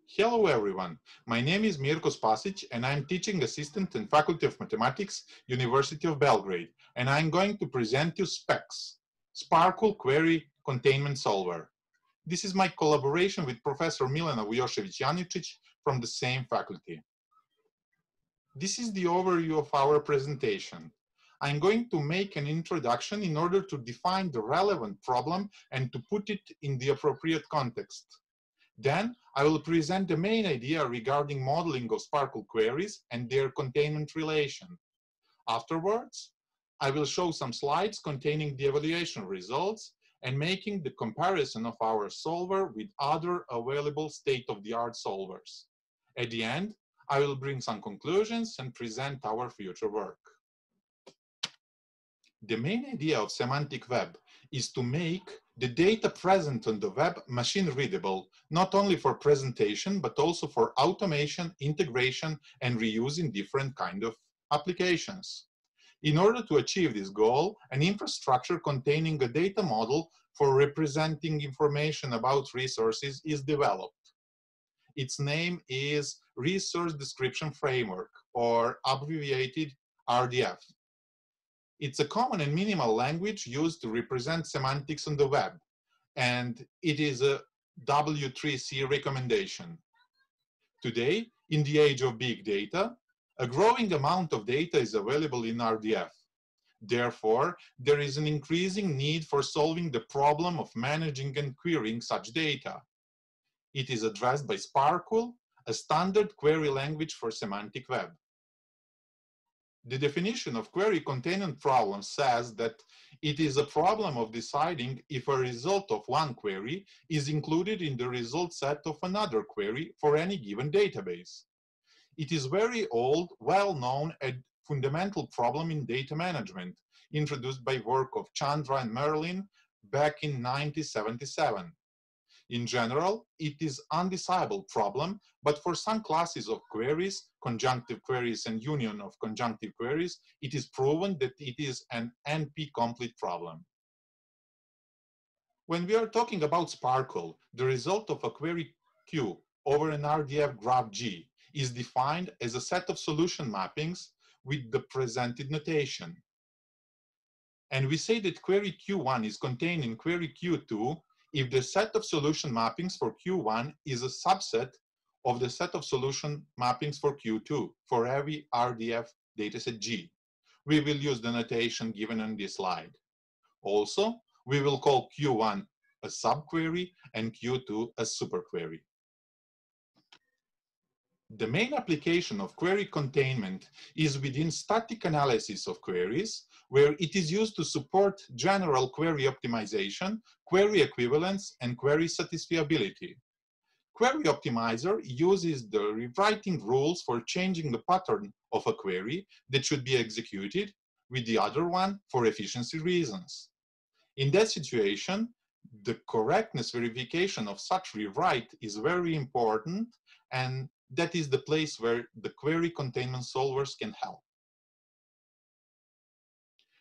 Hello everyone, my name is Mirko Spasic and I'm teaching assistant in Faculty of Mathematics, University of Belgrade, and I'm going to present you SPECS, Sparkle Query Containment Solver. This is my collaboration with Professor Milena Vujošević-Janicic from the same faculty. This is the overview of our presentation. I'm going to make an introduction in order to define the relevant problem and to put it in the appropriate context. Then I will present the main idea regarding modeling of Sparkle queries and their containment relation. Afterwards, I will show some slides containing the evaluation results and making the comparison of our solver with other available state-of-the-art solvers. At the end, I will bring some conclusions and present our future work. The main idea of semantic web is to make the data present on the web machine readable, not only for presentation, but also for automation, integration, and reuse in different kinds of applications. In order to achieve this goal, an infrastructure containing a data model for representing information about resources is developed. Its name is Resource Description Framework, or abbreviated RDF. It's a common and minimal language used to represent semantics on the web, and it is a W3C recommendation. Today, in the age of big data, a growing amount of data is available in RDF. Therefore, there is an increasing need for solving the problem of managing and querying such data. It is addressed by Sparkle, a standard query language for semantic web. The definition of query containment problem says that it is a problem of deciding if a result of one query is included in the result set of another query for any given database. It is very old, well-known, and fundamental problem in data management, introduced by work of Chandra and Merlin back in 1977. In general, it is an undecidable problem, but for some classes of queries, conjunctive queries and union of conjunctive queries, it is proven that it is an NP-complete problem. When we are talking about Sparkle, the result of a query Q over an RDF graph G is defined as a set of solution mappings with the presented notation. And we say that query Q1 is contained in query Q2 if the set of solution mappings for Q1 is a subset of the set of solution mappings for Q2 for every RDF dataset G. We will use the notation given on this slide. Also, we will call Q1 a subquery and Q2 a superquery. The main application of query containment is within static analysis of queries, where it is used to support general query optimization, query equivalence, and query satisfiability. Query Optimizer uses the rewriting rules for changing the pattern of a query that should be executed with the other one for efficiency reasons. In that situation, the correctness verification of such rewrite is very important, and that is the place where the query containment solvers can help.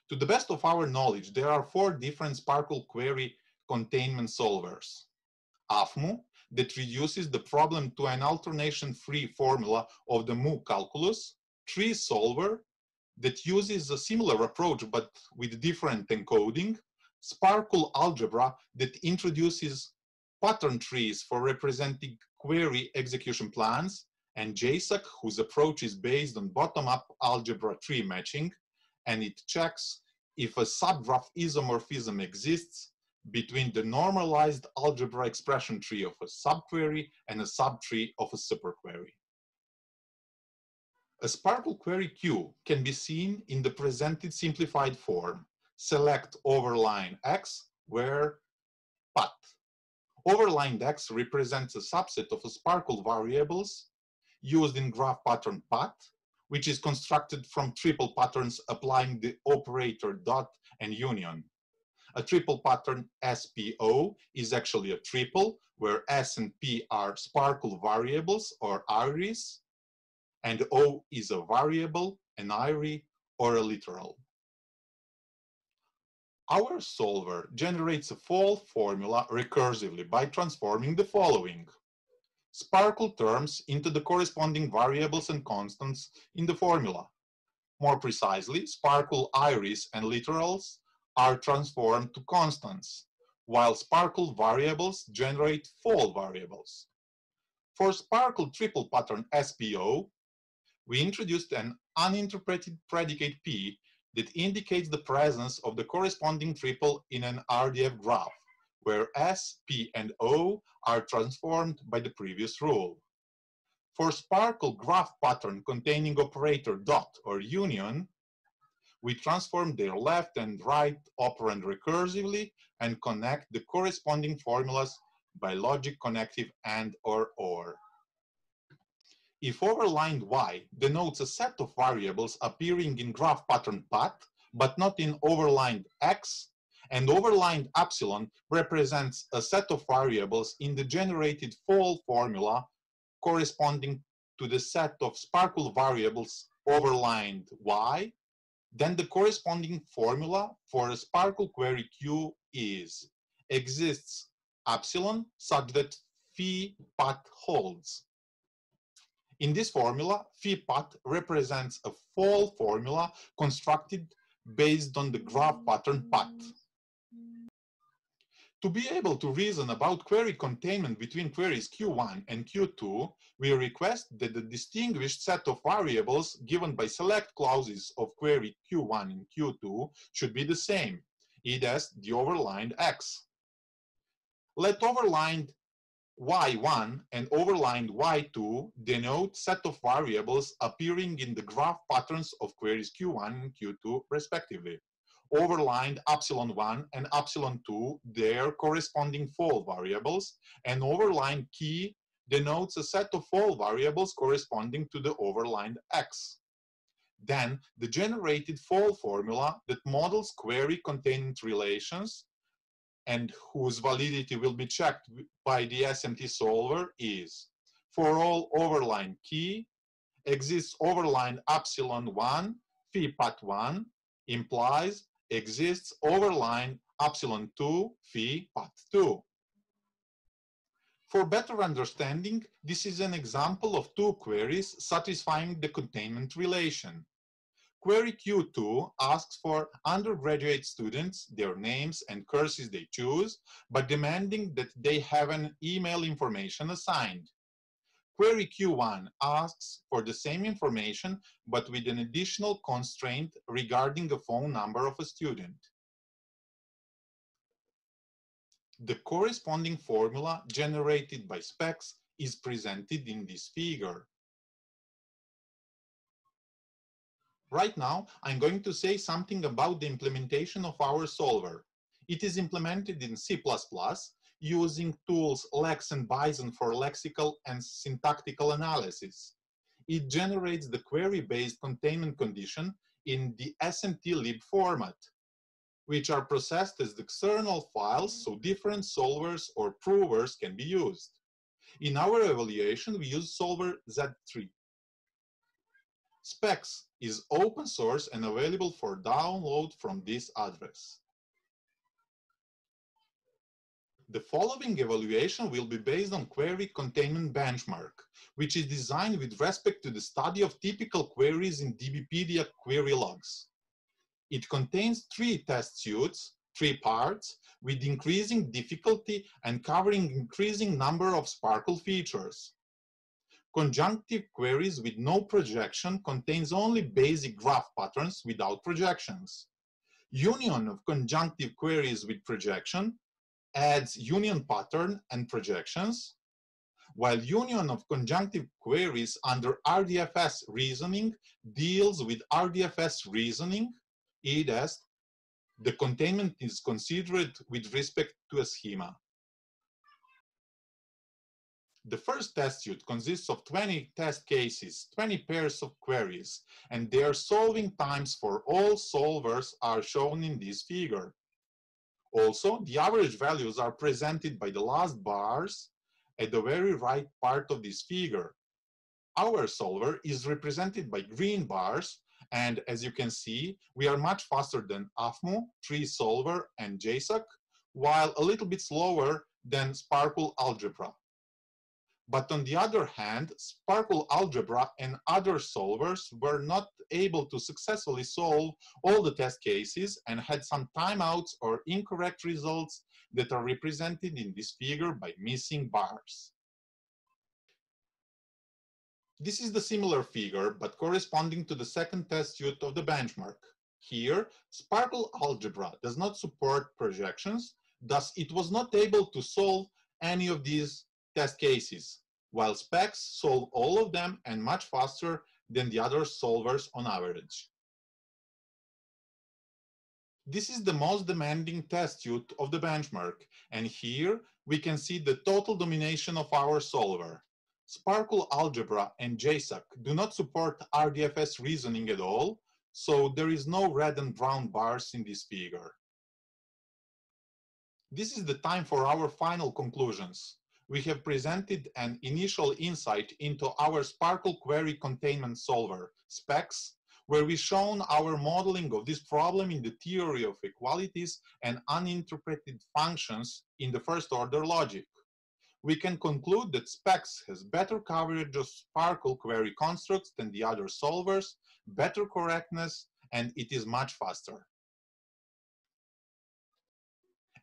To the best of our knowledge, there are 4 different Sparkle query containment solvers. AFMU, that reduces the problem to an alternation-free formula of the Mu calculus. TreeSolver, that uses a similar approach but with different encoding. Sparkle Algebra, that introduces pattern trees for representing query execution plans, and JSAC, whose approach is based on bottom-up algebra tree matching, and it checks if a subgraph isomorphism exists between the normalized algebra expression tree of a subquery and a subtree of a superquery. A Sparkle query Q can be seen in the presented simplified form. Select over line X where path. Overlined X represents a subset of Sparkle variables used in graph pattern path, which is constructed from triple patterns applying the operator dot and union. A triple pattern SPO is actually a triple, where S and P are Sparkle variables or iris, and O is a variable, an iris, or a literal. Our solver generates a full formula recursively by transforming the following. SPARQL terms into the corresponding variables and constants in the formula. More precisely, SPARQL iris and literals are transformed to constants, while SPARQL variables generate full variables. For SPARQL triple pattern SPO, we introduced an uninterpreted predicate P that indicates the presence of the corresponding triple in an RDF graph, where S, P, and O are transformed by the previous rule. For SPARQL graph pattern containing operator dot or union, we transform their left and right operand recursively and connect the corresponding formulas by logic connective AND or OR. If overlined Y denotes a set of variables appearing in graph pattern path, but not in overlined X, and overlined epsilon represents a set of variables in the generated full formula corresponding to the set of SPARQL variables overlined Y, then the corresponding formula for a SPARQL query Q is exists epsilon such that phi path holds. In this formula, phi path represents a full formula constructed based on the graph pattern path. To be able to reason about query containment between queries Q1 and Q2, we request that the distinguished set of variables given by select clauses of query Q1 and Q2 should be the same, i.e. the overlined X. Let overlined Y1 and overlined Y2 denote set of variables appearing in the graph patterns of queries Q1 and Q2 respectively. Overlined epsilon1 and epsilon2 their corresponding full variables, and overlined key denotes a set of full variables corresponding to the overlined X. Then the generated full formula that models query containment relations and whose validity will be checked by the SMT solver is, for all overlined key, exists overlined epsilon1 phi path 1 implies exists overlined epsilon2 phi path 2. For better understanding, this is an example of two queries satisfying the containment relation. Query Q2 asks for undergraduate students, their names and courses they choose, but demanding that they have an email information assigned. Query Q1 asks for the same information, but with an additional constraint regarding the phone number of a student. The corresponding formula generated by specs is presented in this figure. Right now, I'm going to say something about the implementation of our solver. It is implemented in C++, using tools Lex and Bison for lexical and syntactical analysis. It generates the query-based containment condition in the SMT-lib format, which are processed as external files so different solvers or provers can be used. In our evaluation, we use solver Z3. Specs is open source and available for download from this address. The following evaluation will be based on query containment benchmark, which is designed with respect to the study of typical queries in DBpedia query logs. It contains 3 test suites, 3 parts, with increasing difficulty and covering increasing number of SPARQL features. Conjunctive queries with no projection contains only basic graph patterns without projections. Union of conjunctive queries with projection adds union pattern and projections, while union of conjunctive queries under RDFS reasoning deals with RDFS reasoning, i.e. the containment is considered with respect to a schema. The first test suite consists of 20 test cases, 20 pairs of queries, and their solving times for all solvers are shown in this figure. Also, the average values are presented by the last bars at the very right part of this figure. Our solver is represented by green bars, and as you can see, we are much faster than AFMU, Tree Solver, and JSOC, while a little bit slower than SPARQL Algebra. But on the other hand, Sparkle Algebra and other solvers were not able to successfully solve all the test cases and had some timeouts or incorrect results that are represented in this figure by missing bars. This is the similar figure, but corresponding to the second test suite of the benchmark. Here, Sparkle Algebra does not support projections, thus it was not able to solve any of these test cases, while SPECS solve all of them and much faster than the other solvers on average. This is the most demanding test suite of the benchmark, and here we can see the total domination of our solver. Sparkle Algebra and JSAC do not support RDFS reasoning at all, so there is no red and brown bars in this figure. This is the time for our final conclusions. We have presented an initial insight into our Sparkle Query Containment Solver, SPECS, where we've shown our modeling of this problem in the theory of equalities and uninterpreted functions in the first order logic. We can conclude that SPECS has better coverage of Sparkle query constructs than the other solvers, better correctness, and it is much faster.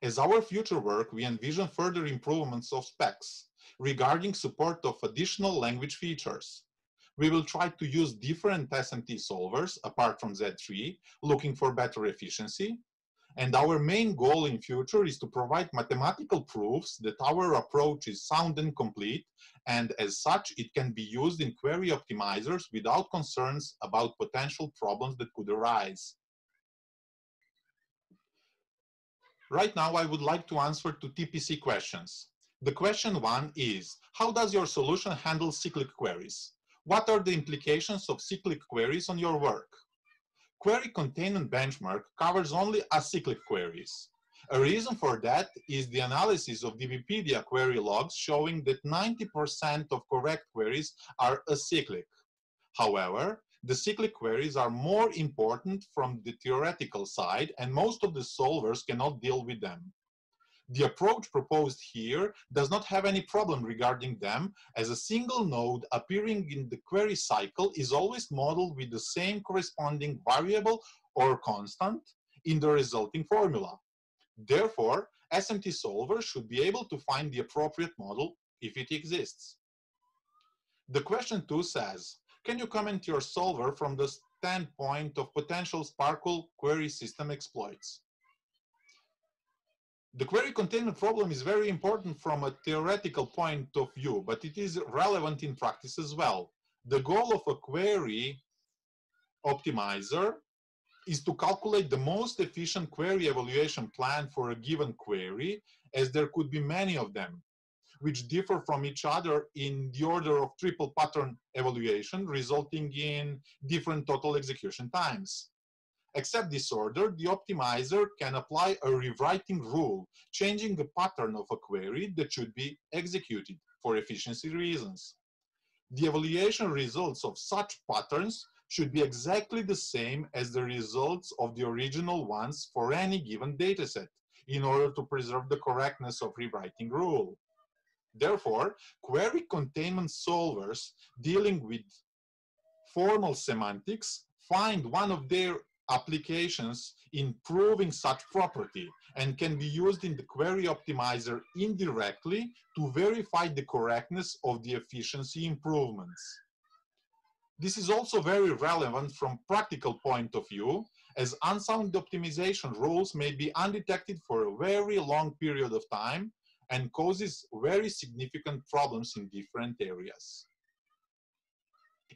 As our future work, we envision further improvements of SPECS regarding support of additional language features. We will try to use different SMT solvers apart from Z3, looking for better efficiency. And our main goal in future is to provide mathematical proofs that our approach is sound and complete, and as such, it can be used in query optimizers without concerns about potential problems that could arise. Right now, I would like to answer to TPC questions. The question 1 is, how does your solution handle cyclic queries? What are the implications of cyclic queries on your work? Query Containment Benchmark covers only acyclic queries. A reason for that is the analysis of DBpedia query logs showing that 90% of correct queries are acyclic. However, the cyclic queries are more important from the theoretical side, and most of the solvers cannot deal with them. The approach proposed here does not have any problem regarding them, as a single node appearing in the query cycle is always modeled with the same corresponding variable or constant in the resulting formula. Therefore, SMT solvers should be able to find the appropriate model if it exists. The question 2 says, can you comment your solver from the standpoint of potential Sparkle query system exploits? The query containment problem is very important from a theoretical point of view, but it is relevant in practice as well. The goal of a query optimizer is to calculate the most efficient query evaluation plan for a given query, as there could be many of them, which differ from each other in the order of triple pattern evaluation, resulting in different total execution times. Except this order, the optimizer can apply a rewriting rule, changing the pattern of a query that should be executed for efficiency reasons. The evaluation results of such patterns should be exactly the same as the results of the original ones for any given dataset, in order to preserve the correctness of rewriting rule. Therefore, query containment solvers dealing with formal semantics find one of their applications in proving such property and can be used in the query optimizer indirectly to verify the correctness of the efficiency improvements. This is also very relevant from practical point of view, as unsound optimization rules may be undetected for a very long period of time and causes very significant problems in different areas.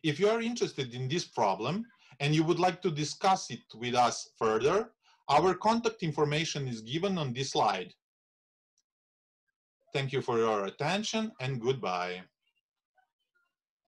If you are interested in this problem and you would like to discuss it with us further, our contact information is given on this slide. Thank you for your attention and goodbye.